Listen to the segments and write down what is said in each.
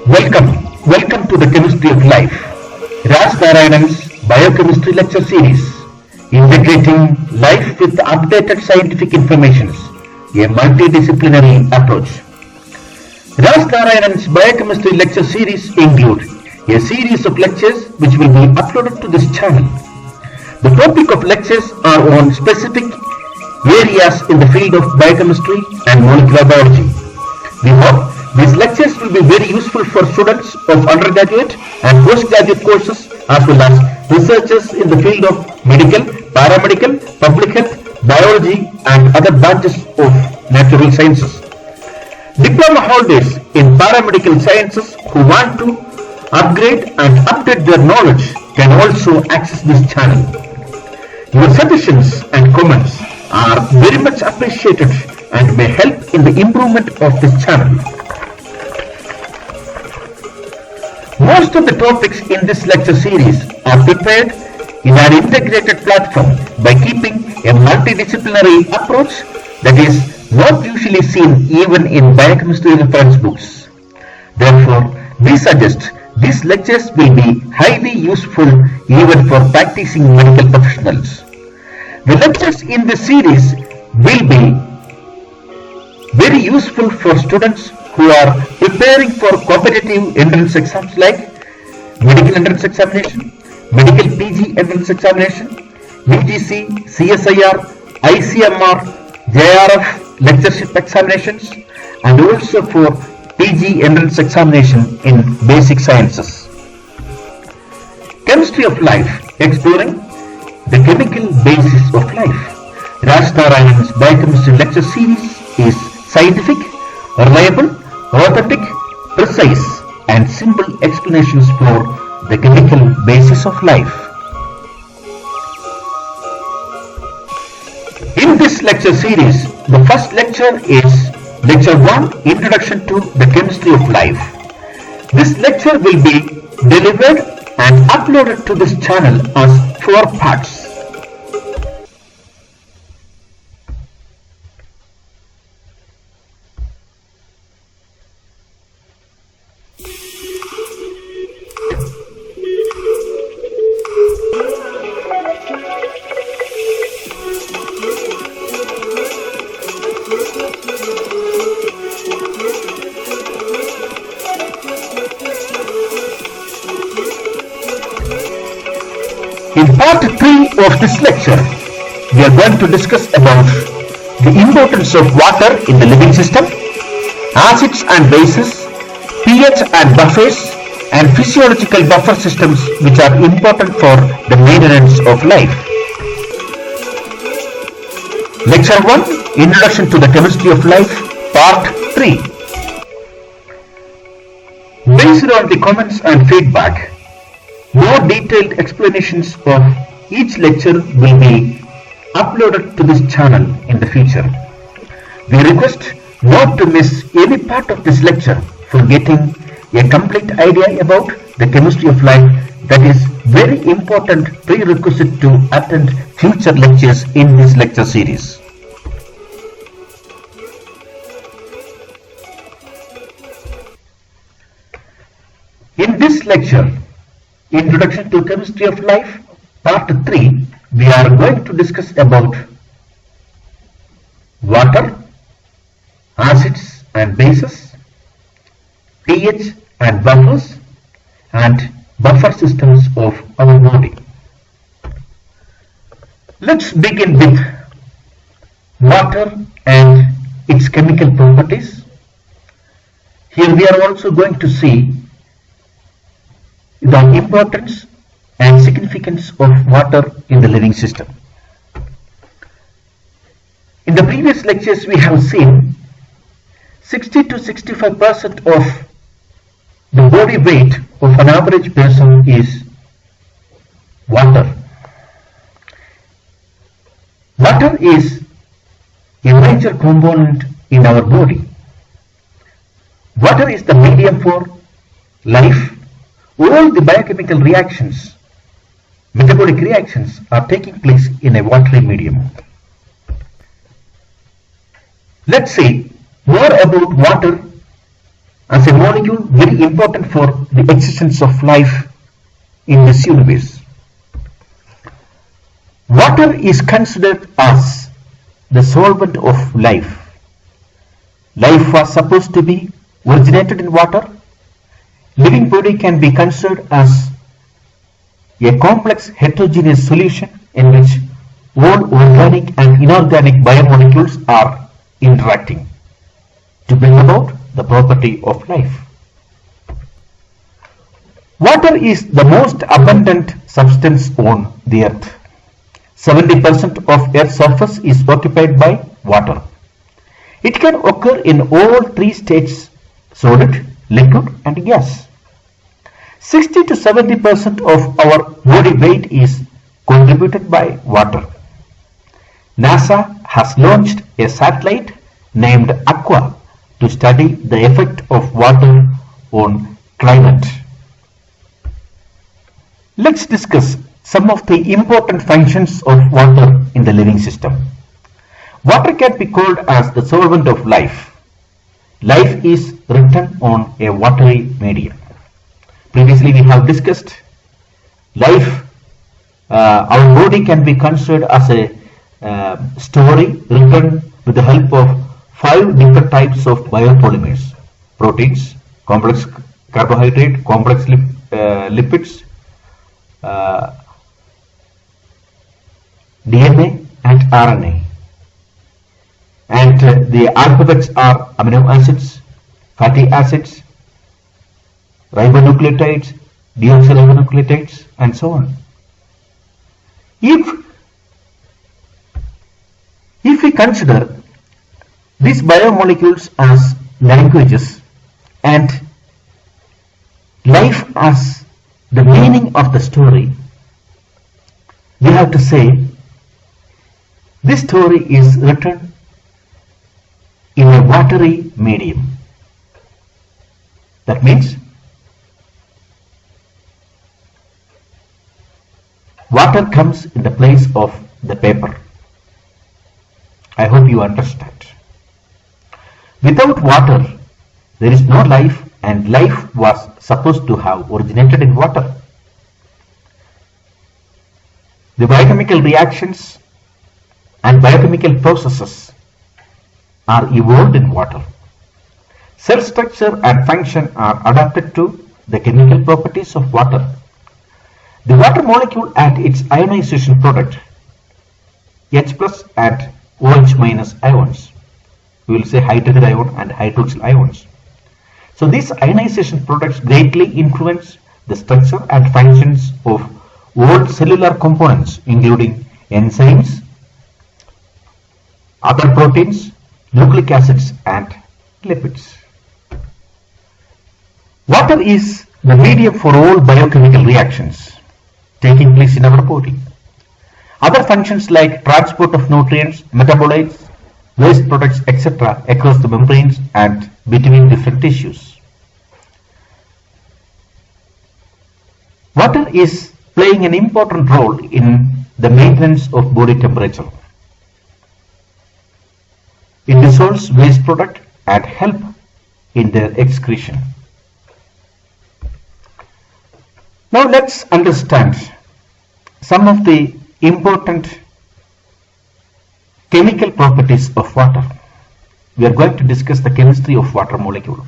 Welcome to the Chemistry of Life, Raj Narayanan's Biochemistry Lecture Series, integrating life with updated scientific information, a multidisciplinary approach. Raj Narayanan's Biochemistry Lecture Series include a series of lectures which will be uploaded to this channel. The topic of lectures are on specific areas in the field of biochemistry and molecular biology. We hope these lectures will be very useful for students of undergraduate and postgraduate courses as well as researchers in the field of medical, paramedical, public health, biology and other branches of natural sciences. Diploma holders in paramedical sciences who want to upgrade and update their knowledge can also access this channel. Your suggestions and comments are very much appreciated and may help in the improvement of this channel. Most of the topics in this lecture series are prepared in an integrated platform by keeping a multidisciplinary approach that is not usually seen even in biochemistry reference books. Therefore, we suggest these lectures will be highly useful even for practicing medical professionals. The lectures in this series will be very useful for students who are preparing for competitive entrance exams like medical entrance examination, medical PG entrance examination, UGC, CSIR, ICMR, JRF lectureship examinations, and also for PG entrance examination in basic sciences. Chemistry of Life, exploring the chemical basis of life. Raj Narayanan's Biochemistry Lecture Series is scientific, reliable, authentic, precise and simple explanations for the chemical basis of life. In this lecture series, the first lecture is Lecture 1, Introduction to the Chemistry of Life. This lecture will be delivered and uploaded to this channel as 4 parts. In part 3 of this lecture, we are going to discuss about the importance of water in the living system, acids and bases, pH and buffers, and physiological buffer systems which are important for the maintenance of life. Lecture 1, Introduction to the Chemistry of Life, Part 3. Based on the comments and feedback, more detailed explanations of each lecture will be uploaded to this channel in the future. We request not to miss any part of this lecture for getting a complete idea about the chemistry of life. That is very important prerequisite to attend future lectures in this lecture series. In this lecture, Introduction to Chemistry of Life, Part 3, we are going to discuss about water, acids and bases, pH and buffers, and buffer systems of our body. Let's begin with water and its chemical properties. Here we are also going to see the importance and significance of water in the living system. In the previous lectures we have seen 60 to 65% of the body weight of an average person is water. Water is a major component in our body. Water is the medium for life. All the biochemical reactions, metabolic reactions are taking place in a watery medium. Let's see more about water as a molecule molecule very important for the existence of life in this universe. Water is considered as the solvent of life. Life was supposed to be originated in water. Living body can be considered as a complex heterogeneous solution in which all organic and inorganic biomolecules are interacting to bring about the property of life. Water is the most abundant substance on the earth. 70% of Earth's surface is occupied by water. It can occur in all three states: solid, liquid and gas. 60 to 70% of our body weight is contributed by water. NASA has launched a satellite named Aqua to study the effect of water on climate. Let's discuss some of the important functions of water in the living system. Water can be called as the solvent of life. Life is written on a watery medium. Previously we have discussed life. Our body can be considered as a story written with the help of 5 different types of biopolymers: proteins, complex carbohydrate, complex lipids, DNA and RNA. And the alphabets are amino acids, fatty acids, ribonucleotides, deoxyribonucleotides and so on. If we consider these biomolecules as languages and life as the meaning of the story, we have to say this story is written in a watery medium. That means water comes in the place of the paper. I hope you understand. Without water, there is no life, and life was supposed to have originated in water. The biochemical reactions and biochemical processes are evolved in water. Cell structure and function are adapted to the chemical properties of water. The water molecule and its ionization product, H plus and OH minus ions, we will say hydrogen ion and hydroxyl ions. So these ionization products greatly influence the structure and functions of all cellular components, including enzymes, other proteins, nucleic acids and lipids. Water is the medium for all biochemical reactions taking place in our body. Other functions like transport of nutrients, metabolites, waste products, etc. across the membranes and between different tissues. Water is playing an important role in the maintenance of body temperature. It dissolves waste product and help in their excretion. Now let's understand some of the important chemical properties of water. We are going to discuss the chemistry of water molecule.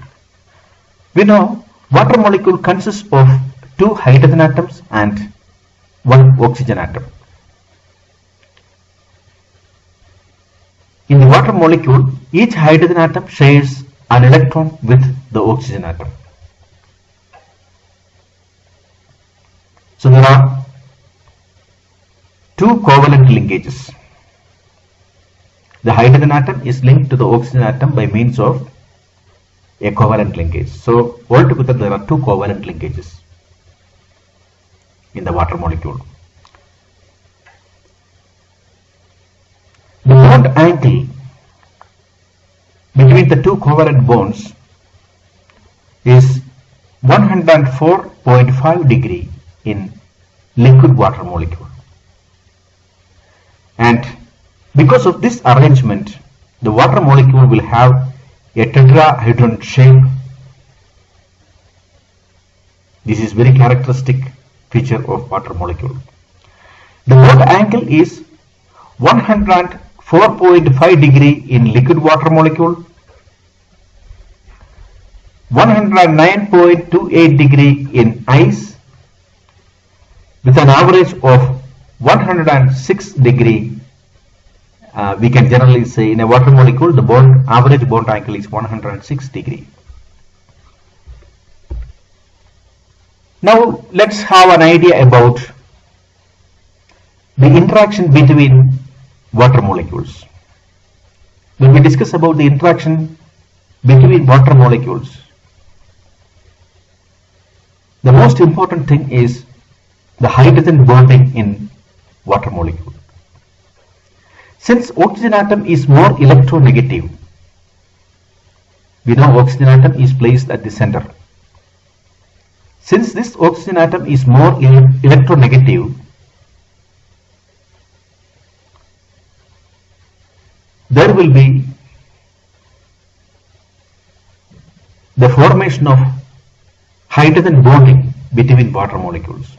We know water molecule consists of 2 hydrogen atoms and 1 oxygen atom. In the water molecule, each hydrogen atom shares an electron with the oxygen atom. So there are 2 covalent linkages. The hydrogen atom is linked to the oxygen atom by means of a covalent linkage. So altogether there are 2 covalent linkages in the water molecule. The bond angle between the 2 covalent bonds is 104.5 degree in liquid water molecule. And because of this arrangement, the water molecule will have a tetrahedron shape This is very characteristic feature of water molecule. The bond angle is 104.5 degree in liquid water molecule, 109.28 degree in ice, with an average of 106 degree. We can generally say in a water molecule the average bond angle is 106 degree. Now let's have an idea about the interaction between water molecules. When we discuss about the interaction between water molecules, the most important thing is the hydrogen bonding in water molecule. Since oxygen atom is more electronegative, we know oxygen atom is placed at the center. Since this oxygen atom is more electronegative, there will be the formation of hydrogen bonding between water molecules.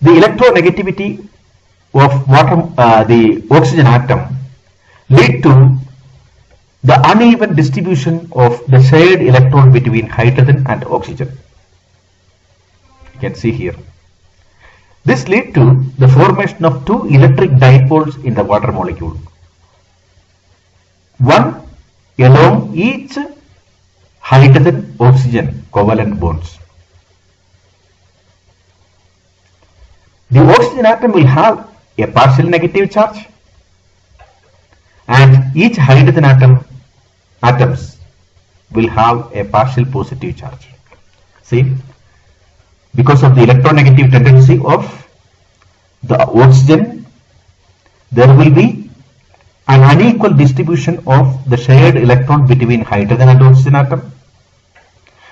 The electronegativity of the oxygen atom lead to the uneven distribution of the shared electron between hydrogen and oxygen. You can see here. This leads to the formation of two electric dipoles in the water molecule, one along each hydrogen-oxygen covalent bonds. The oxygen atom will have a partial negative charge, and each hydrogen atoms will have a partial positive charge. See, because of the electronegative tendency of the oxygen, there will be an unequal distribution of the shared electron between hydrogen and oxygen atom,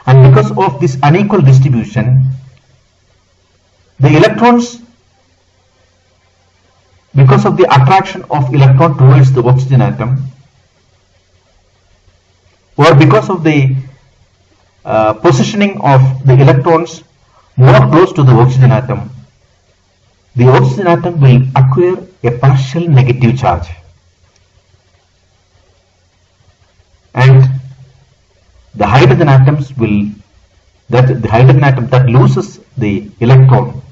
and because of this unequal distribution, the electrons, because of the attraction of electron towards the oxygen atom, or because of the positioning of the electrons more close to the oxygen atom, the oxygen atom will acquire a partial negative charge, and the hydrogen atoms the hydrogen atom that loses the electron,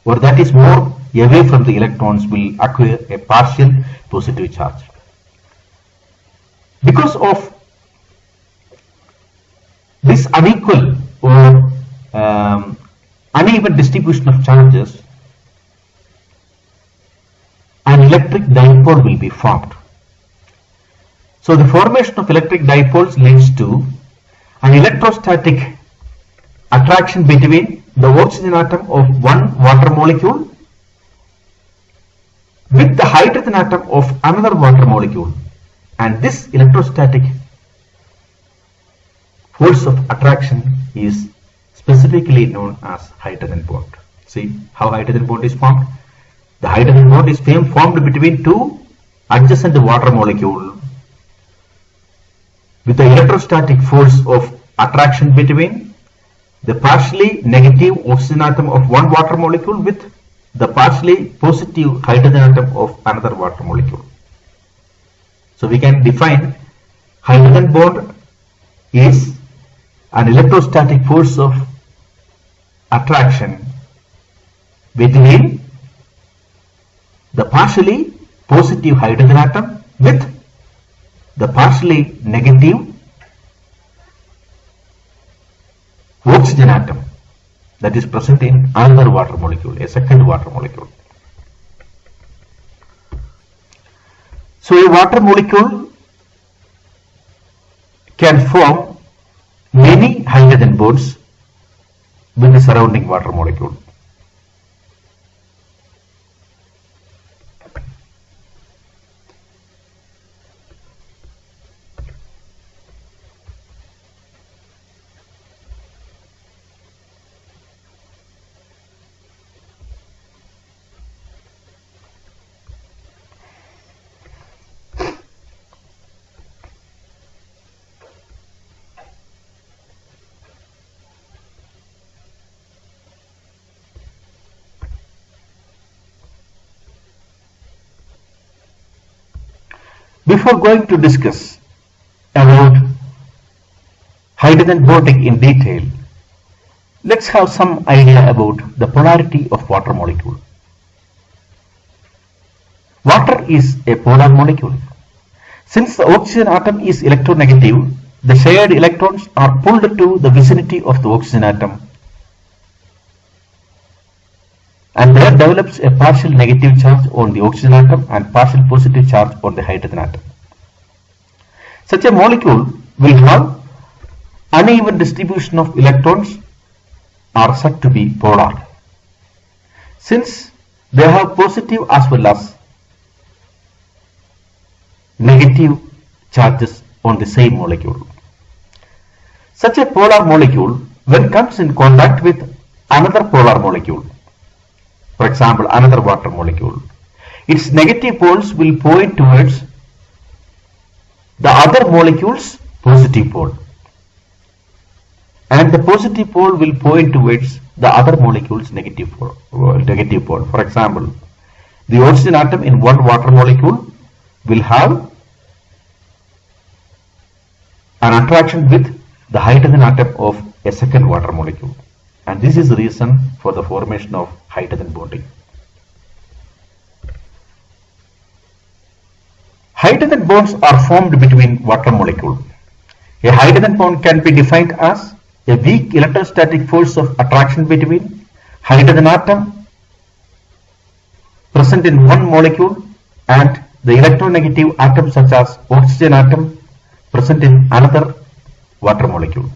or that is more away from the electrons, will acquire a partial positive charge. Because of this unequal or uneven distribution of charges, an electric dipole will be formed. So the formation of electric dipoles leads to an electrostatic attraction between the oxygen atom of one water molecule with the hydrogen atom of another water molecule, and this electrostatic force of attraction is specifically known as hydrogen bond. See how hydrogen bond is formed? The hydrogen bond is formed between two adjacent water molecules with the electrostatic force of attraction between the partially negative oxygen atom of one water molecule with the partially positive hydrogen atom of another water molecule. So we can define hydrogen bond is an electrostatic force of attraction between the partially positive hydrogen atom with the partially negative oxygen atom that is present in another water molecule, a second water molecule. So a water molecule can form many hydrogen bonds with the surrounding water molecule. Before going to discuss about hydrogen bonding in detail, let's have some idea about the polarity of water molecule. Water is a polar molecule. Since the oxygen atom is electronegative, the shared electrons are pulled to the vicinity of the oxygen atom, and there develops a partial negative charge on the oxygen atom and partial positive charge on the hydrogen atom. Such a molecule will have uneven distribution of electrons, are said to be polar, since they have positive as well as negative charges on the same molecule. Such a polar molecule, when comes in contact with another polar molecule, for example another water molecule, its negative poles will point towards the other molecule's positive pole, and the positive pole will point towards the other molecule's negative pole. For example, the oxygen atom in one water molecule will have an attraction with the hydrogen atom of a second water molecule, and this is the reason for the formation of hydrogen bonding. Hydrogen bonds are formed between water molecules. A hydrogen bond can be defined as a weak electrostatic force of attraction between hydrogen atom present in one molecule and the electronegative atom such as oxygen atom present in another water molecule.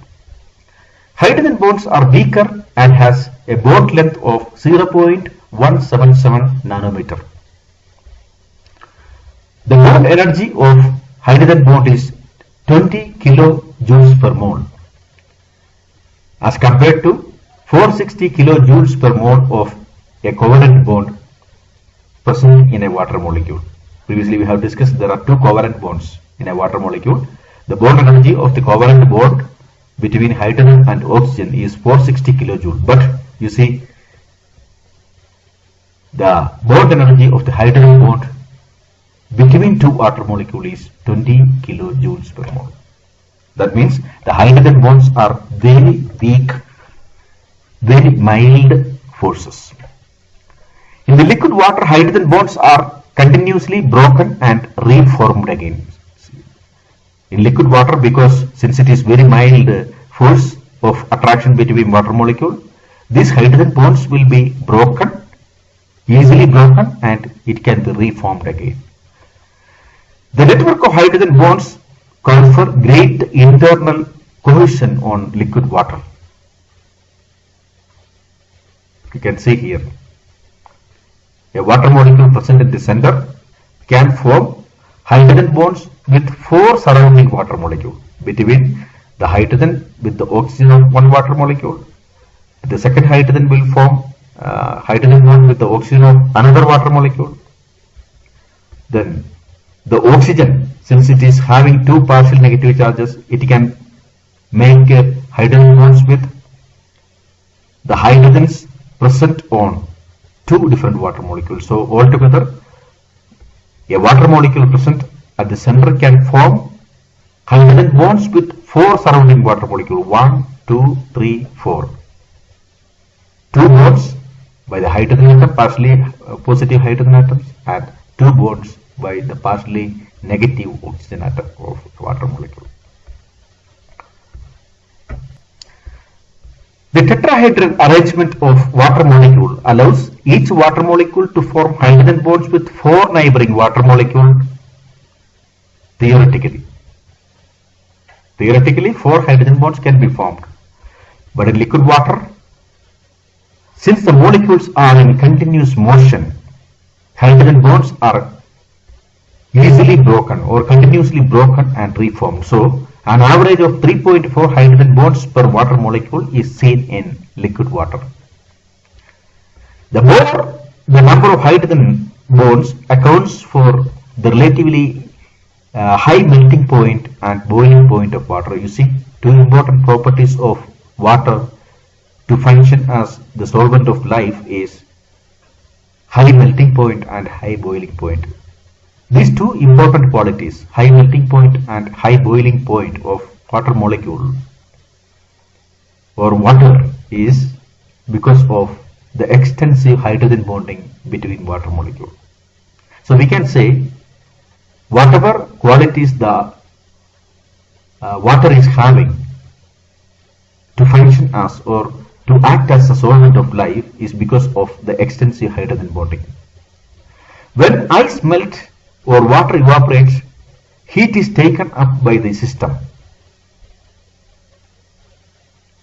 Hydrogen bonds are weaker and has a bond length of 0.177 nanometer. The bond energy of hydrogen bond is 20 kilojoules per mole as compared to 460 kilojoules per mole of a covalent bond present in a water molecule. Previously we have discussed there are two covalent bonds in a water molecule. The bond energy of the covalent bond between hydrogen and oxygen is 460 kilojoule, but you see the bond energy of the hydrogen bond between two water molecules is 20 kilojoules per mole. That means the hydrogen bonds are very weak, very mild forces. In the liquid water, hydrogen bonds are continuously broken and reformed again. In liquid water, because since it is very mild force of attraction between water molecule, these hydrogen bonds will be broken, easily broken, and it can be reformed again. The network of hydrogen bonds confer great internal cohesion on liquid water. You can see here a water molecule present in the center can form hydrogen bonds with 4 surrounding water molecules between the hydrogen with the oxygen of one water molecule. The second hydrogen will form hydrogen bond with the oxygen of another water molecule. Then the oxygen, since it is having two partial negative charges, it can make hydrogen bonds with the hydrogens present on two different water molecules. So altogether, a water molecule present at the center can form hydrogen bonds with 4 surrounding water molecules. 1, 2, 3, 4. 2 bonds by the hydrogen atom, partially positive hydrogen atoms, and 2 bonds by the partially negative oxygen atom of water molecule. The tetrahedral arrangement of water molecule allows each water molecule to form hydrogen bonds with 4 neighboring water molecules. Theoretically, 4 hydrogen bonds can be formed, but in liquid water, since the molecules are in continuous motion, hydrogen bonds are easily broken or continuously broken and reformed. So an average of 3.4 hydrogen bonds per water molecule is seen in liquid water. The more the number of hydrogen bonds accounts for the relatively high melting point and boiling point of water. You see, two important properties of water to function as the solvent of life is high melting point and high boiling point. These two important qualities, high melting point and high boiling point of water molecule or water, is because of the extensive hydrogen bonding between water molecule. So we can say whatever qualities the water is having to function as or to act as a solvent of life is because of the extensive hydrogen bonding. When ice melts or water evaporates, heat is taken up by the system.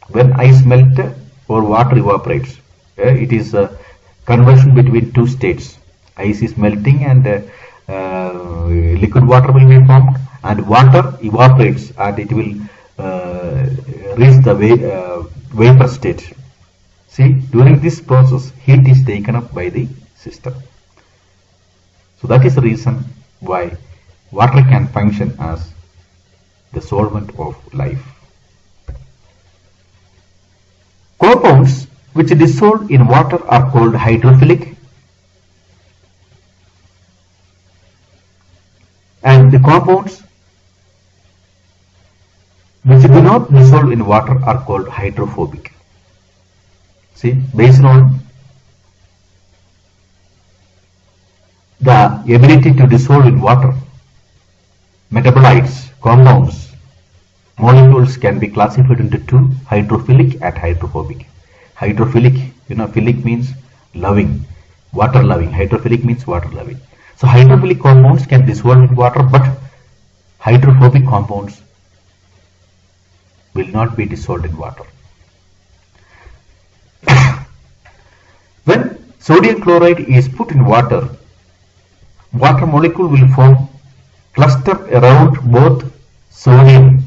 When ice melts or water evaporates, it is a conversion between two states. Ice is melting and liquid water will be formed, and water evaporates and it will reach the vapor state. See, during this process, heat is taken up by the system. So that is the reason why water can function as the solvent of life. Compounds which dissolve in water are called hydrophilic, and the compounds which do not dissolve in water are called hydrophobic. See, based on the ability to dissolve in water, metabolites, compounds, molecules can be classified into two, hydrophilic and hydrophobic. Hydrophilic, philic means loving, water loving. Hydrophilic means water loving. So hydrophilic compounds can dissolve in water, but hydrophobic compounds will not be dissolved in water. When sodium chloride is put in water, water molecule will form cluster around both sodium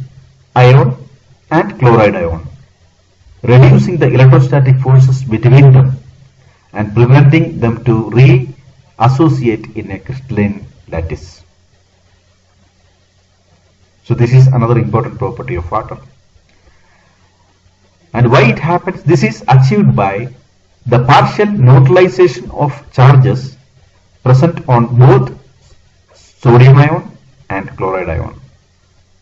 ion and chloride ion, reducing the electrostatic forces between them and preventing them to reassociate in a crystalline lattice. So this is another important property of water. And why it happens? This is achieved by the partial neutralization of charges present on both sodium ion and chloride ion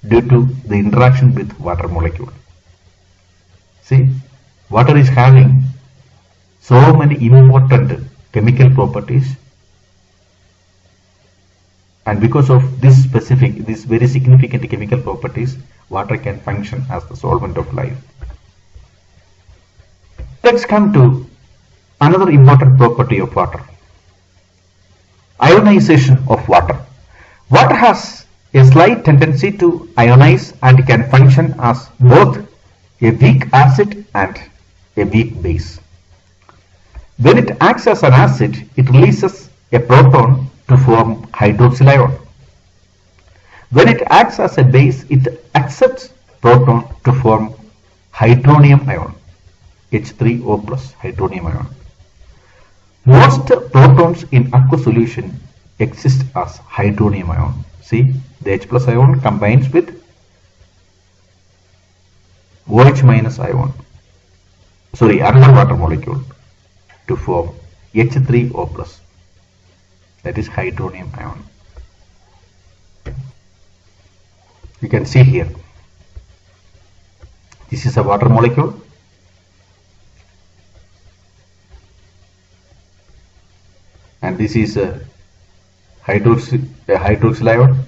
due to the interaction with water molecule. See, water is having so many important chemical properties, and because of these very significant chemical properties, water can function as the solvent of life. Let's come to another important property of water. Ionization of water. Water has a slight tendency to ionize and can function as both a weak acid and a weak base. When it acts as an acid, it releases a proton to form hydroxyl ion. When it acts as a base, it accepts proton to form hydronium ion, H3O plus hydronium ion. Most protons in aqueous solution exist as hydronium ion. See, the H plus ion combines with OH minus ion, another water molecule, to form H3O plus, that is hydronium ion. You can see here, this is a water molecule, and this is a hydroxyl ion,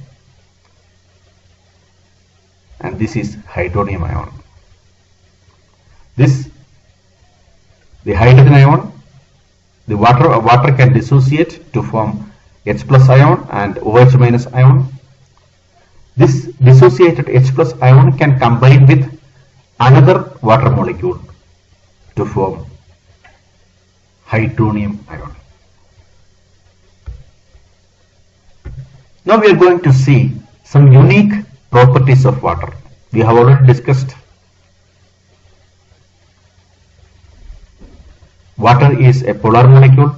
and this is hydronium ion. The hydrogen ion, the water can dissociate to form H plus ion and OH minus ion. This dissociated H plus ion can combine with another water molecule to form hydronium ion. Now we are going to see some unique properties of water. We have already discussed water is a polar molecule.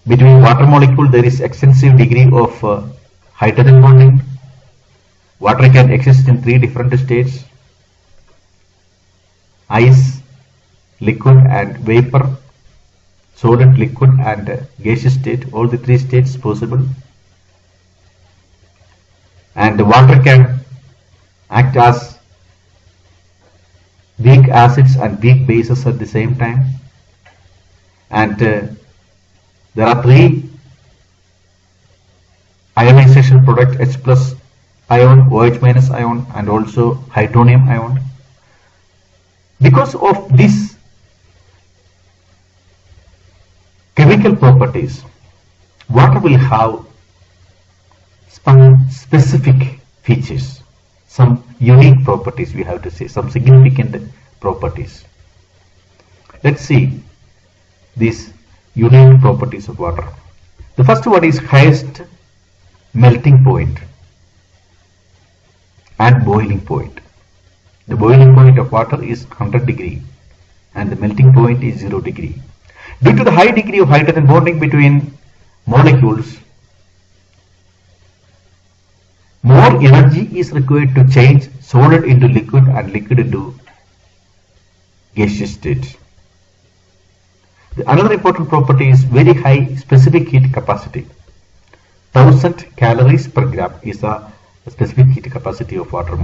Between water molecule there is extensive degree of hydrogen bonding. Water can exist in three different states: ice, liquid and vapor. solid, liquid and gaseous state, all the three states possible. And the water can act as weak acids and weak bases at the same time. And there are three ionization product, H plus ion, OH minus ion and also hydronium ion. Because of these chemical properties, water will have some specific features, some unique properties, we have to say, some significant properties. Let's see these unique properties of water. The first one is highest melting point and boiling point. The boiling point of water is 100 degree and the melting point is 0 degree. Due to the high degree of hydrogen bonding between molecules, more energy is required to change solid into liquid and liquid into gaseous state. Another important property is very high specific heat capacity. 1000 calories per gram is the specific heat capacity of water.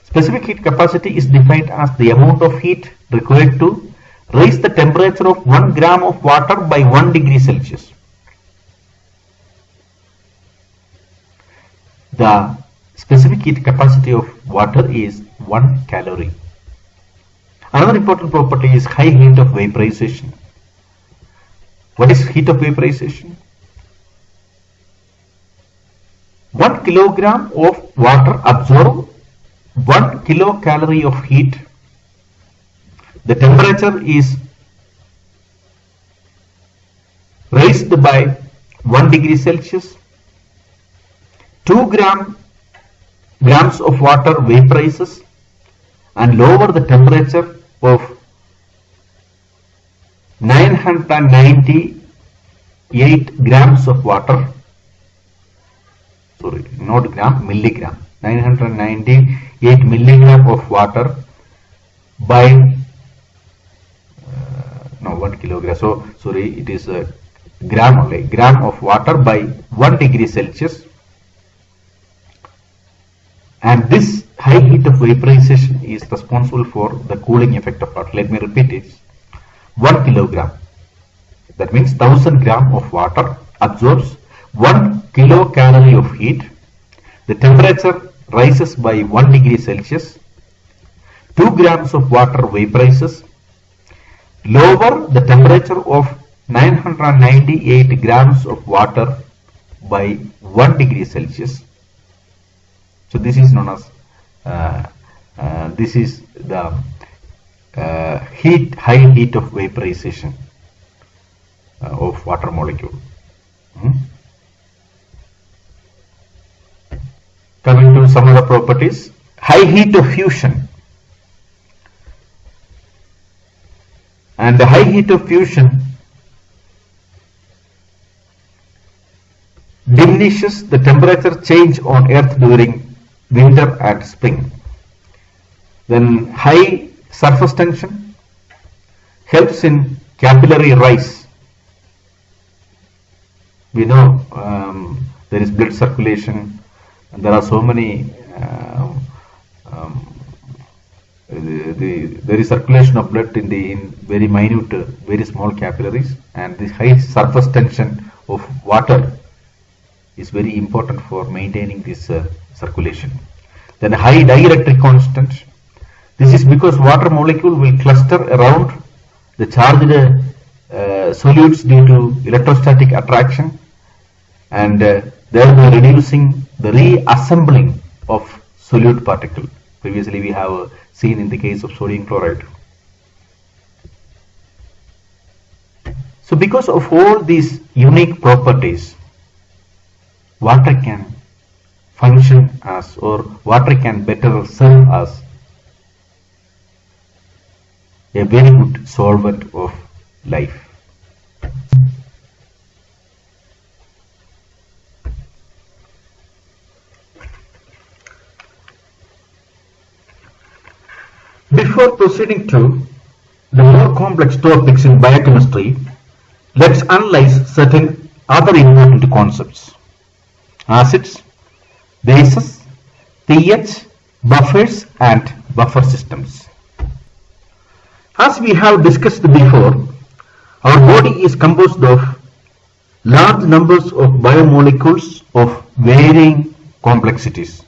Specific heat capacity is defined as the amount of heat required to raise the temperature of 1 gram of water by 1 degree Celsius. The specific heat capacity of water is 1 calorie. Another important property is high heat of vaporization. What is heat of vaporization? 1 kilogram of water absorb 1 kilocalorie of heat. The temperature is raised by 1 degree Celsius. 2 grams of water vaporizes and lower the temperature of 998 grams of water, sorry, not gram, milligram, 998 milligram of water by no 1 kilogram, so sorry, it is a gram only, gram of water by 1 degree Celsius. And this high heat of vaporization is responsible for the cooling effect of water. Let me repeat it. 1 kilogram, that means 1000 gram of water absorbs 1 kilocalorie of heat. The temperature rises by 1 degree Celsius. 2 grams of water vaporizes. Lower the temperature of 998 grams of water by 1 degree Celsius. So this is known as this is the high heat of vaporization of water molecule. Coming to some other properties, high heat of fusion. And the high heat of fusion diminishes the temperature change on earth during winter and spring. Then high surface tension helps in capillary rise. We know there is blood circulation and there are so many there is circulation of blood in very minute, very small capillaries, and this high surface tension of water is very important for maintaining this circulation. Then high dielectric constant. This is because water molecule will cluster around the charged solutes due to electrostatic attraction and thereby reducing the reassembling of solute particle. Previously we have seen in the case of sodium chloride. So because of all these unique properties, water can function as, or water can better serve as a very good solvent of life. Before proceeding to the more complex topics in biochemistry, let's analyze certain other important concepts. Acids, bases, pH, buffers and buffer systems. As we have discussed before, our body is composed of large numbers of biomolecules of varying complexities.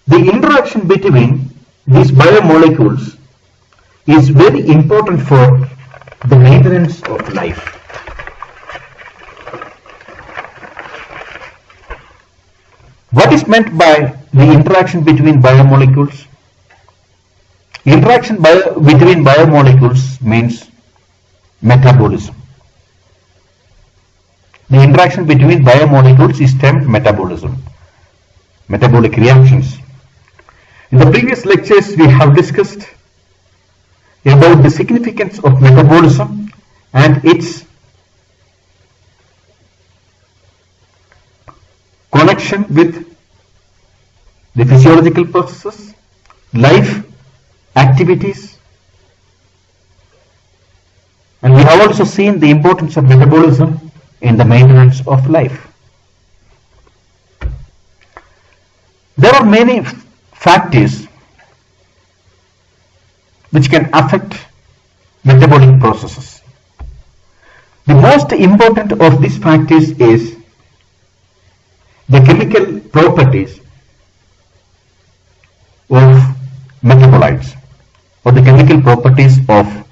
The interaction between these biomolecules is very important for the maintenance of life. What is meant by the interaction between biomolecules? Interaction between biomolecules means metabolism. The interaction between biomolecules is termed metabolism, metabolic reactions. In the previous lectures, we have discussed about the significance of metabolism and its connection with the physiological processes, life, activities, and we have also seen the importance of metabolism in the maintenance of life. There are many factors which can affect metabolic processes. The most important of these factors is the chemical properties of metabolites or the chemical properties of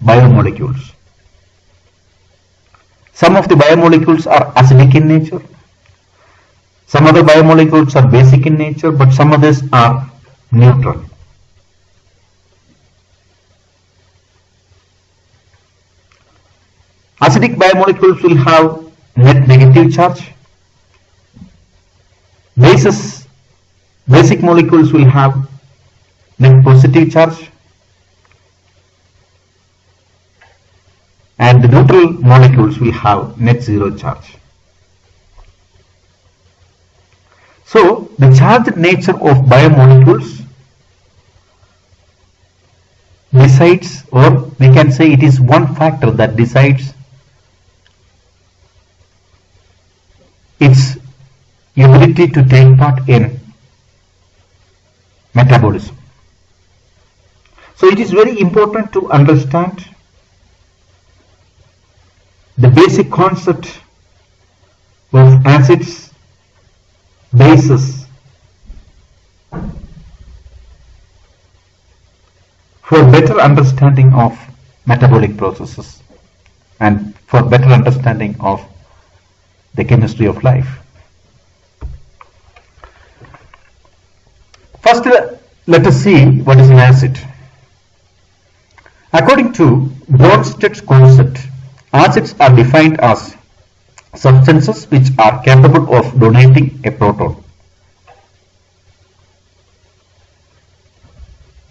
biomolecules. Some of the biomolecules are acidic in nature, some other biomolecules are basic in nature, but some others are neutral. Acidic biomolecules will have net negative charge. Basic molecules will have net positive charge. And the neutral molecules will have net zero charge. So, the charged nature of biomolecules decides, or we can say it is one factor that decides its ability to take part in metabolism. So it is very important to understand the basic concept of acids, bases, for better understanding of metabolic processes and for better understanding of the chemistry of life. First, let us see what is an acid. According to Bronsted concept, acids are defined as substances which are capable of donating a proton.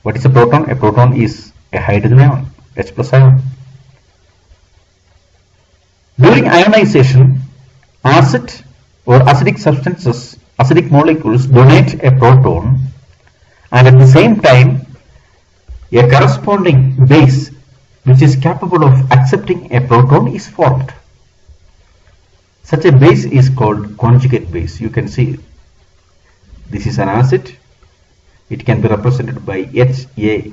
What is a proton? A proton is a hydrogen ion, H plus ion. During ionization, acid or acidic substances, acidic molecules donate a proton, and at the same time a corresponding base which is capable of accepting a proton is formed. Such a base is called conjugate base. You can see this is an acid. It can be represented by HA.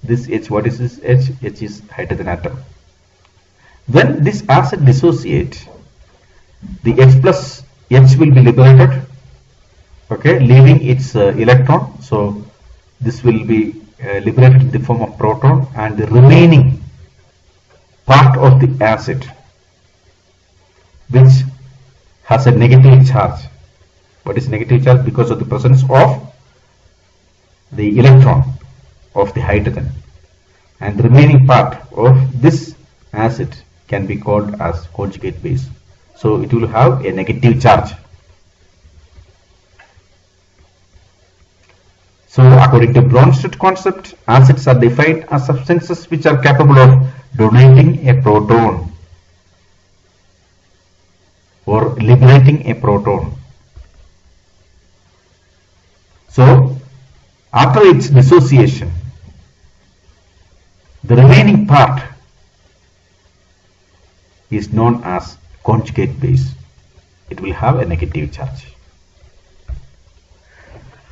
This H, what is this H? H is hydrogen atom. When this acid dissociates, the H plus H will be liberated, okay, leaving its electron. So this will be liberated in the form of proton, and the remaining part of the acid which has a negative charge. What is negative charge? Because of the presence of the electron of the hydrogen, and the remaining part of this acid can be called as conjugate base. So it will have a negative charge. So according to Bronsted concept, acids are defined as substances which are capable of donating a proton or liberating a proton. So after its dissociation, The remaining part is known as conjugate base. It will have a negative charge.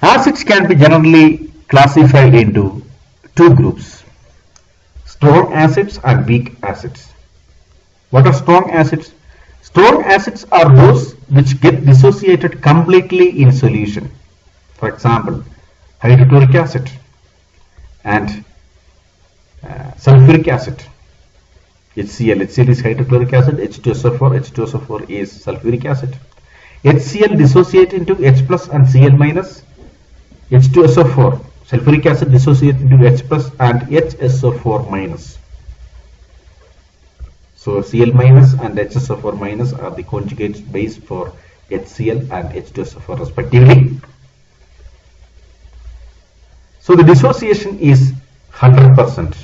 Acids can be generally classified into two groups: strong acids and weak acids. What are strong acids? Strong acids are those which get dissociated completely in solution. For example, hydrochloric acid and sulfuric acid. HCl. HCl is hydrochloric acid, H2SO4, H2SO4 is sulfuric acid. HCl dissociate into H plus and Cl minus. H2SO4, sulfuric acid dissociate into H plus and HSO4 minus. So Cl minus and HSO4 minus are the conjugate base for HCl and H2SO4 respectively. So the dissociation is 100%,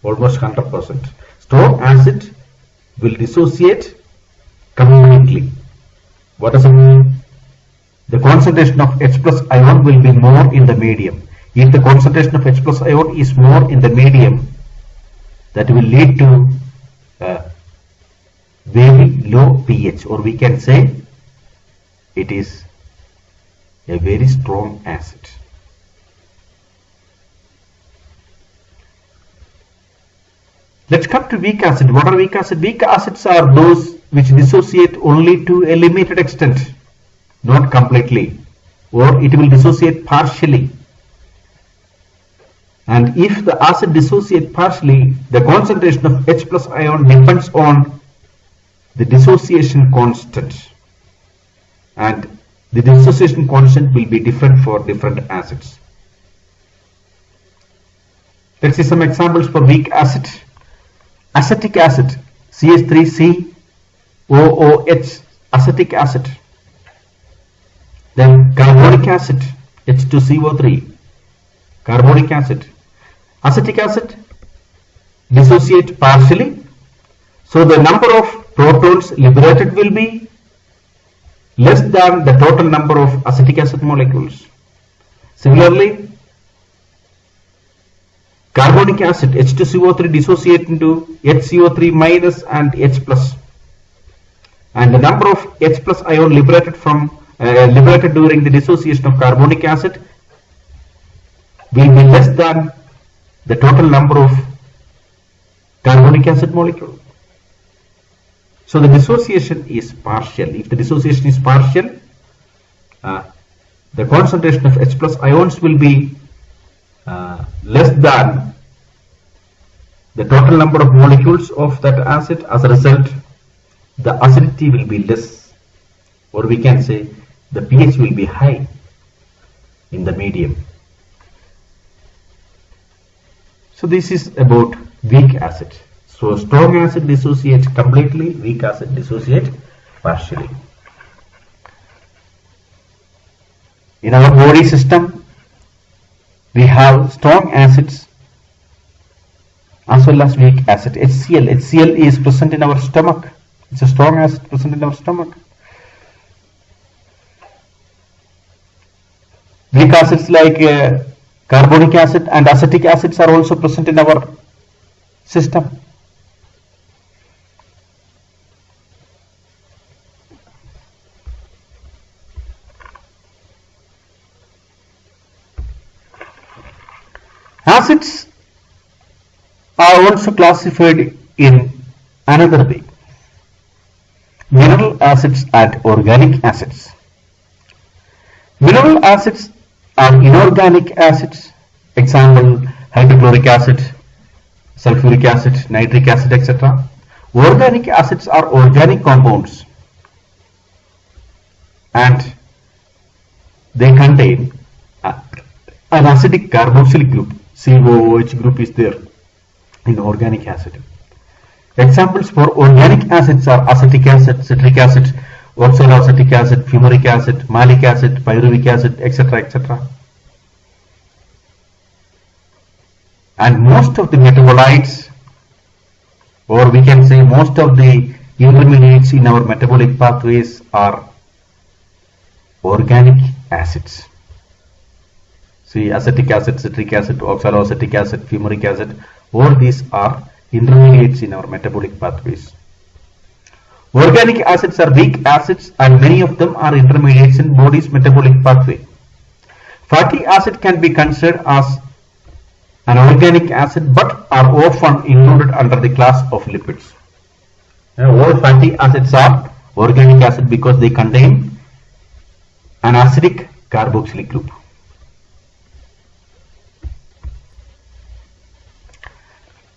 almost 100%. Strong acid will dissociate completely. What does it mean? The concentration of H plus ion will be more in the medium. If the concentration of H plus ion is more in the medium, that will lead to very low pH, or we can say it is a very strong acid. Let's come to weak acid. What are weak acids? Weak acids are those which dissociate only to a limited extent, not completely, or it will dissociate partially. And if the acid dissociates partially, the concentration of H plus ion depends on the dissociation constant, and the dissociation constant will be different for different acids. Let's see some examples for weak acid. Acetic acid, CH3COOH, acetic acid. Then carbonic acid, H2CO3, carbonic acid. Acetic acid dissociate partially, so the number of protons liberated will be less than the total number of acetic acid molecules. Similarly, carbonic acid, H2CO3 dissociate into HCO3 minus and H plus, and the number of H plus ion liberated during the dissociation of carbonic acid will be less than the total number of carbonic acid molecule. So the dissociation is partial. If the dissociation is partial, the concentration of H plus ions will be less than the total number of molecules of that acid. As a result, the acidity will be less, or we can say the pH will be high in the medium. So this is about weak acid. So strong acid dissociates completely, weak acid dissociates partially. In our body system, we have strong acids as well as weak acid. HCl. HCl is present in our stomach. It's a strong acid present in our stomach. Weak acids like carbonic acid and acetic acids are also present in our system. Acids are also classified in another way: mineral acids and organic acids. Mineral acids are inorganic acids. Example: hydrochloric acid, sulfuric acid, nitric acid, etc. Organic acids are organic compounds, and they contain an acidic carboxylic group. COOH group is there in organic acid. Examples for organic acids are acetic acid, citric acid, oxaloacetic acid, fumaric acid, malic acid, pyruvic acid, etc., etc. And most of the metabolites, or we can say most of the intermediates in our metabolic pathways, are organic acids. See, acetic acid, citric acid, oxaloacetic acid, fumaric acid, All these are intermediates in our metabolic pathways. Organic acids are weak acids and many of them are intermediates in body's metabolic pathway. Fatty acid can be considered as an organic acid but are often included under the class of lipids. All fatty acids are organic acid because they contain an acidic carboxylic group.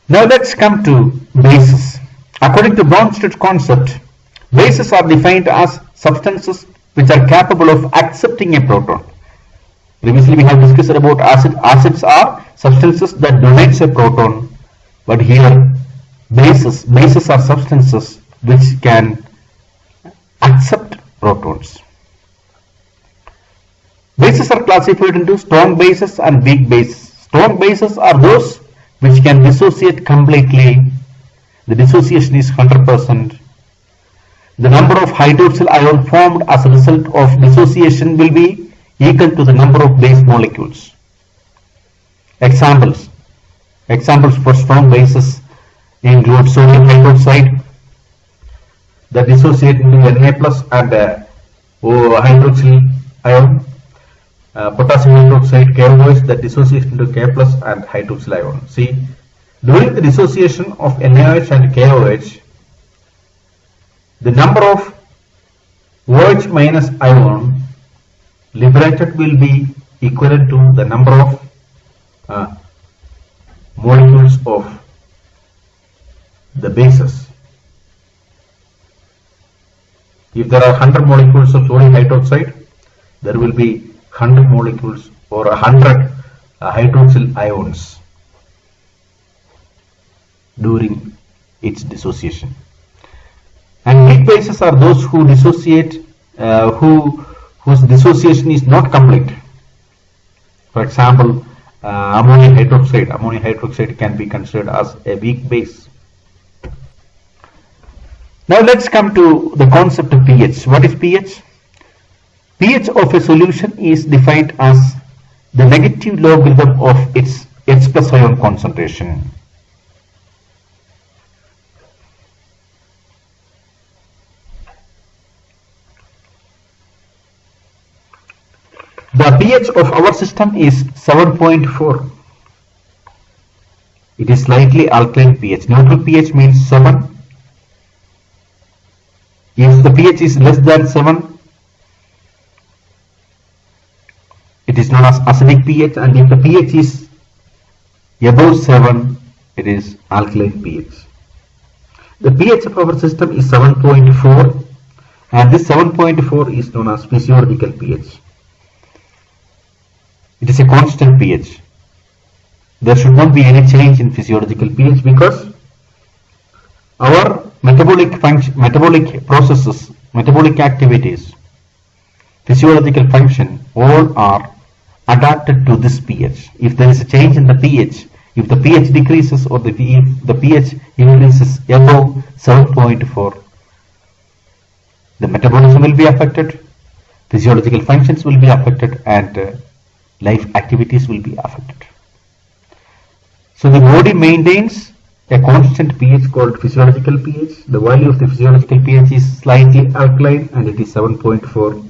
Now let's come to bases. According to Bronsted concept, bases are defined as substances which are capable of accepting a proton. Previously we have discussed about acid. Acids are substances that donate a proton, but here bases are substances which can accept protons. Bases are classified into strong bases and weak bases. Strong bases are those which can dissociate completely. The dissociation is 100%. The number of hydroxyl ion formed as a result of dissociation will be equal to the number of base molecules. Examples for strong bases include sodium hydroxide that dissociate into Na plus and hydroxyl ion, potassium hydroxide KOH that dissociates into K plus and hydroxyl ion. See, during the dissociation of NaOH and KOH, the number of OH minus ion liberated will be equivalent to the number of molecules of the bases. If there are 100 molecules of sodium hydroxide, there will be 100 molecules or 100 hydroxyl ions during its dissociation. And weak bases are those who dissociate, whose dissociation is not complete. For example, ammonium hydroxide. Ammonium hydroxide can be considered as a weak base. Now let's come to the concept of pH. What is pH? pH of a solution is defined as the negative logarithm of its H plus ion concentration. The pH of our system is 7.4. It is slightly alkaline pH. Neutral pH means 7. If the pH is less than 7, it is known as acidic pH, and if the pH is above 7, it is alkaline pH. The pH of our system is 7.4, and this 7.4 is known as physiological pH. It is a constant pH. There should not be any change in physiological pH because our metabolic processes, metabolic activities, physiological function, all are adapted to this pH. If there is a change in the pH, if the pH decreases or if the pH increases above 7.4, the metabolism will be affected, physiological functions will be affected, and life activities will be affected. So the body maintains a constant pH called physiological pH. The value of the physiological pH is slightly alkaline and it is 7.4.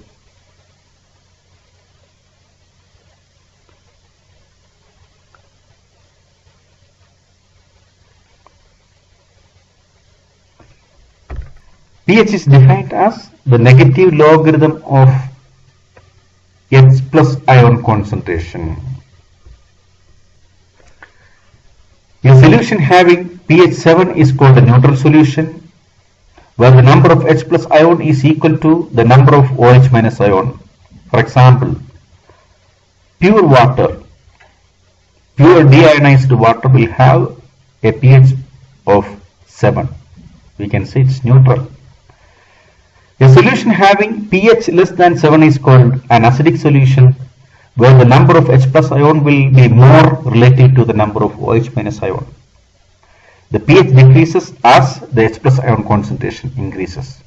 pH is defined as the negative logarithm of H plus ion concentration. A solution having pH 7 is called a neutral solution, where the number of H plus ion is equal to the number of OH minus ion. For example, pure water, pure deionized water will have a pH of 7. We can say it's neutral. A solution having pH less than 7 is called an acidic solution, where the number of H plus ion will be more relative to the number of OH minus ion. The pH decreases as the H plus ion concentration increases.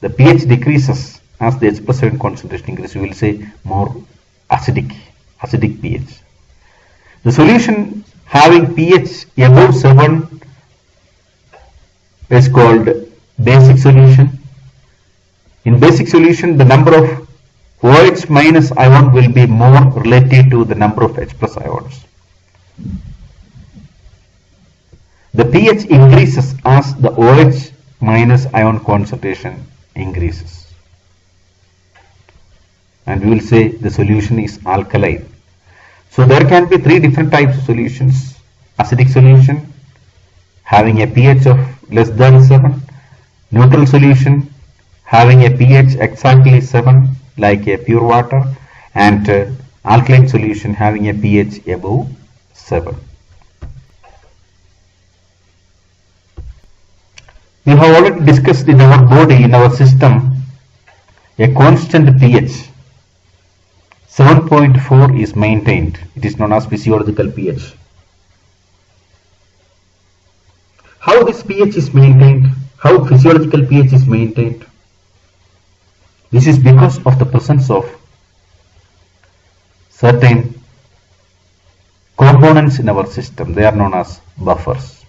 The pH decreases as the H plus ion concentration increases. We will say more acidic pH. The solution having pH above 7 is called basic solution. In basic solution, the number of OH minus ion will be more relative to the number of H plus ions. The pH increases as the OH minus ion concentration increases. And we will say the solution is alkaline. So there can be three different types of solutions. Acidic solution having a pH of less than 7, neutral solution having a pH exactly 7 like a pure water, and alkaline solution having a pH above 7. We have already discussed in our body, in our system, a constant pH 7.4 is maintained. It is known as physiological pH. How this pH is maintained? How physiological pH is maintained? This is because of the presence of certain components in our system. They are known as buffers.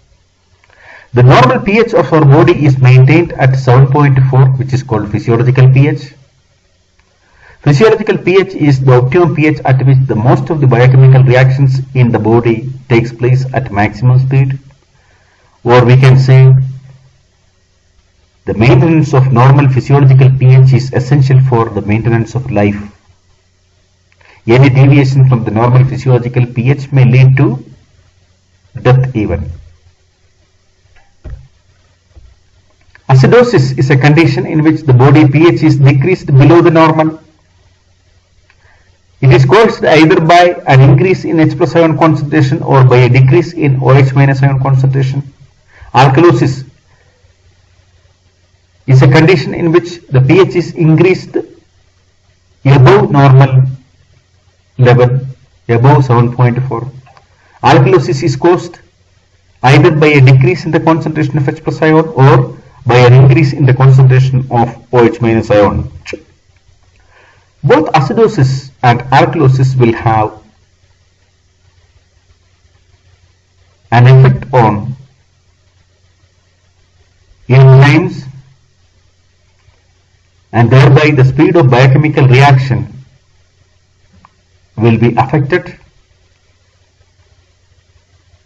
The normal pH of our body is maintained at 7.4, which is called physiological pH. Physiological pH is the optimum pH at which the most of the biochemical reactions in the body takes place at maximum speed, or we can say the maintenance of normal physiological pH is essential for the maintenance of life. Any deviation from the normal physiological pH may lead to death even. Acidosis is a condition in which the body pH is decreased below the normal. It is caused either by an increase in H plus ion concentration or by a decrease in OH minus ion concentration. Alkalosis is a condition in which the pH is increased above normal level, above 7.4. Alkalosis is caused either by a decrease in the concentration of H plus ion or by an increase in the concentration of OH minus ion. Both acidosis and alkalosis will have an effect on enzymes, and thereby the speed of biochemical reaction will be affected,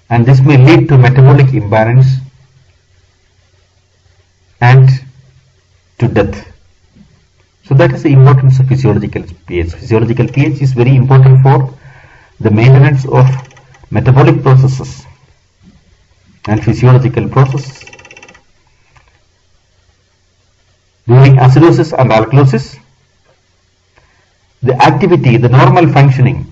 and this may lead to metabolic imbalance and to death. So that is the importance of physiological pH. Physiological pH is very important for the maintenance of metabolic processes and physiological processes. During acidosis and alkalosis, the activity, the normal functioning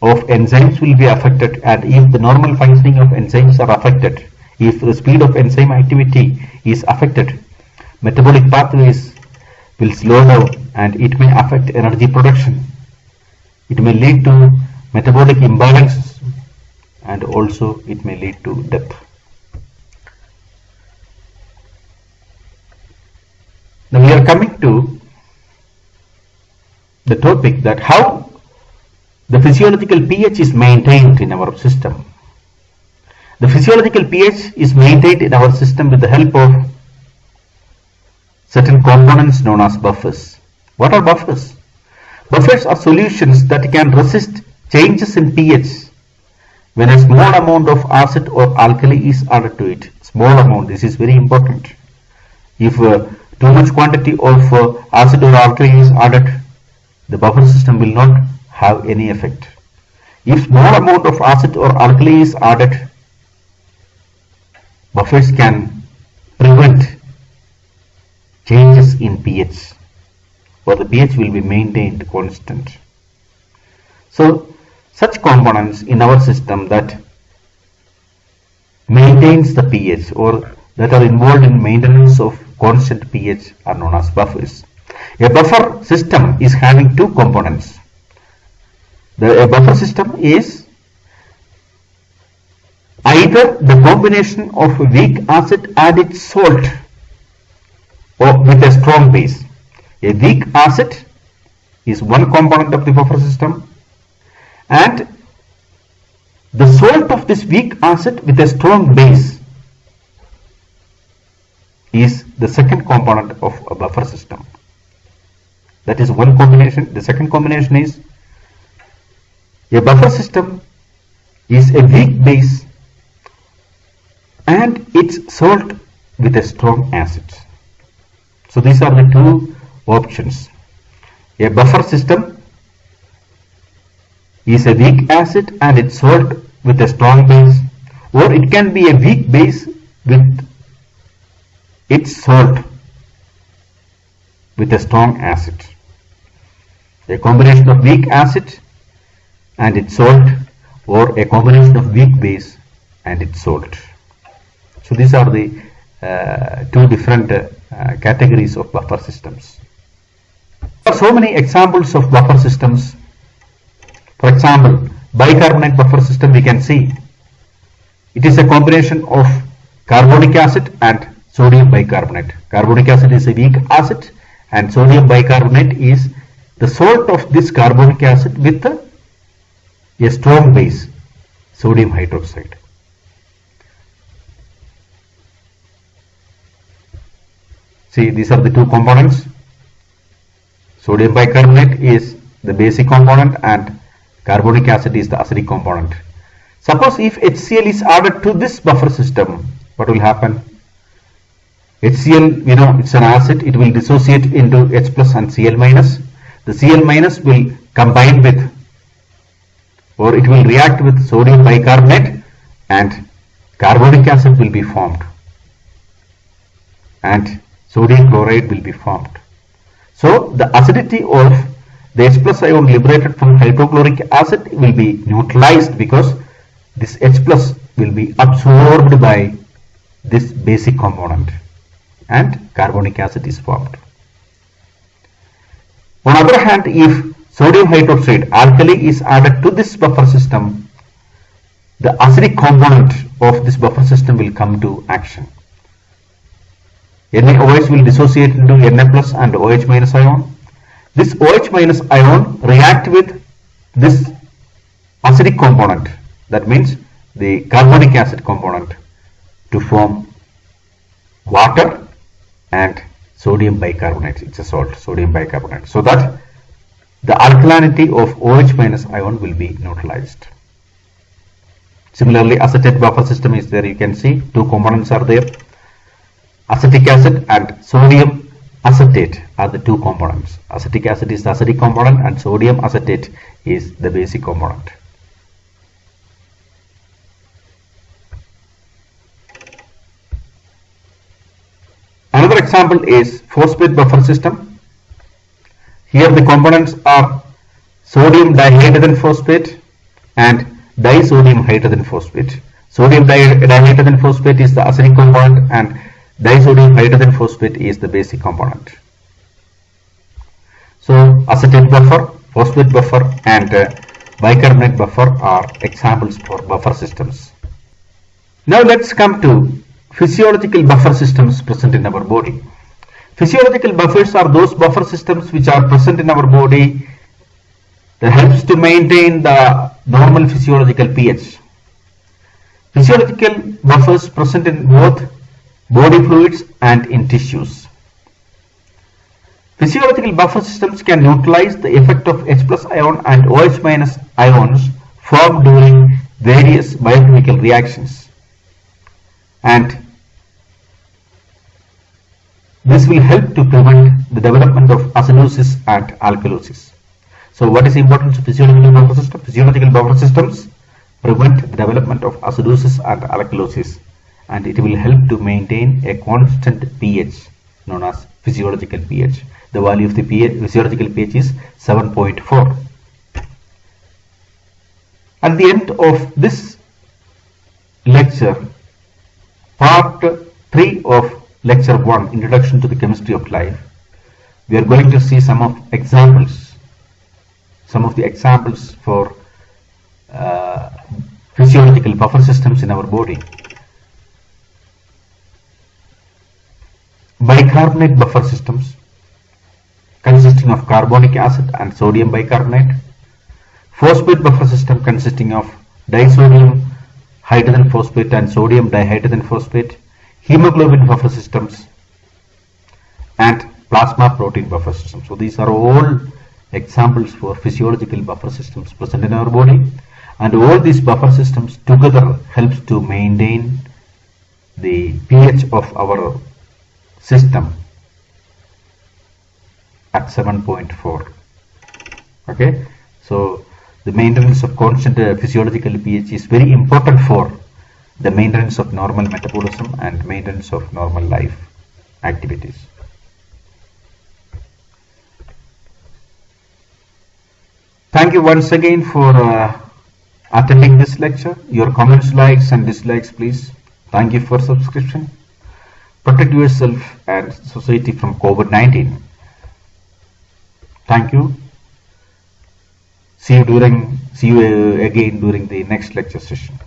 of enzymes will be affected, and if the normal functioning of enzymes are affected, if the speed of enzyme activity is affected, metabolic pathways will slow down and it may affect energy production. It may lead to metabolic imbalances and also it may lead to death. Now we are coming to the topic that how the physiological pH is maintained in our system. The physiological pH is maintained in our system with the help of certain components known as buffers. What are buffers? Buffers are solutions that can resist changes in pH when a small amount of acid or alkali is added to it. Small amount, this is very important. If too much quantity of acid or alkali is added, the buffer system will not have any effect. If small amount of acid or alkali is added, buffers can prevent changes in pH, or the pH will be maintained constant. So such components in our system that maintains the pH or that are involved in maintenance of constant pH are known as buffers. A buffer system is having two components. A buffer system is either the combination of weak acid and its salt or with a strong base. A weak acid is one component of the buffer system, and The salt of this weak acid with a strong base is the second component of a buffer system. That is one combination. The second combination is a buffer system is a weak base and its salt with a strong acid. So these are the two options. A buffer system is a weak acid and its salt with a strong base, or it can be a weak base with its salt with a strong acid. A combination of weak acid and its salt, or a combination of weak base and its salt. So these are the two different categories of buffer systems. There are so many examples of buffer systems. For example, bicarbonate buffer system, we can see it is a combination of carbonic acid and sodium bicarbonate. Carbonic acid is a weak acid and sodium bicarbonate is the salt of this carbonic acid with a strong base, sodium hydroxide. See, these are the two components. Sodium bicarbonate is the basic component and carbonic acid is the acidic component. Suppose if HCl is added to this buffer system, what will happen? HCl, you know, it's an acid, it will dissociate into H plus and Cl minus. The Cl minus will combine with, or it will react with sodium bicarbonate and carbonic acid will be formed and sodium chloride will be formed. So the acidity of the H plus ion liberated from hydrochloric acid will be neutralized because this H plus will be absorbed by this basic component and carbonic acid is formed. On the other hand, if sodium hydroxide alkali is added to this buffer system, the acidic component of this buffer system will come to action. NaOH will dissociate into Na plus and OH minus ion. This OH minus ion react with this acidic component, that means the carbonic acid component, to form water and sodium bicarbonate. It's a salt, sodium bicarbonate, so that the alkalinity of OH minus ion will be neutralized. Similarly, acetate buffer system is there. You can see two components are there. Acetic acid and sodium acetate are the two components. Acetic acid is the acidic component and sodium acetate is the basic component. Another example is phosphate buffer system. Here the components are sodium dihydrogen phosphate and disodium hydrogen phosphate. Sodium dihydrogen phosphate is the acidic component and disodium hydrogen phosphate is the basic component. So acetate buffer, phosphate buffer and bicarbonate buffer are examples for buffer systems. Now let's come to physiological buffer systems present in our body. Physiological buffers are those buffer systems which are present in our body that helps to maintain the normal physiological pH. Physiological buffers present in both body fluids and in tissues. Physiological buffer systems can neutralize the effect of H plus ion and OH minus ions formed during various biochemical reactions, and this will help to prevent the development of acidosis and alkalosis. So what is the importance of physiological buffer system? Physiological buffer systems prevent the development of acidosis and alkalosis, and it will help to maintain a constant pH known as physiological pH. The value of the physiological pH is 7.4. At the end of this lecture, part 3 of lecture 1, Introduction to the Chemistry of Life, we are going to see some of the examples for physiological buffer systems in our body. Bicarbonate buffer systems consisting of carbonic acid and sodium bicarbonate. Phosphate buffer system consisting of disodium hydrogen phosphate and sodium dihydrogen phosphate, hemoglobin buffer systems, and plasma protein buffer systems. So these are all examples for physiological buffer systems present in our body, and all these buffer systems together helps to maintain the pH of our system at 7.4. Okay, so the maintenance of constant physiological pH is very important for the maintenance of normal metabolism and maintenance of normal life activities. Thank you once again for attending this lecture. Your comments, likes and dislikes, please. Thank you for subscription. Protect yourself and society from COVID-19. Thank you. See you again during the next lecture session.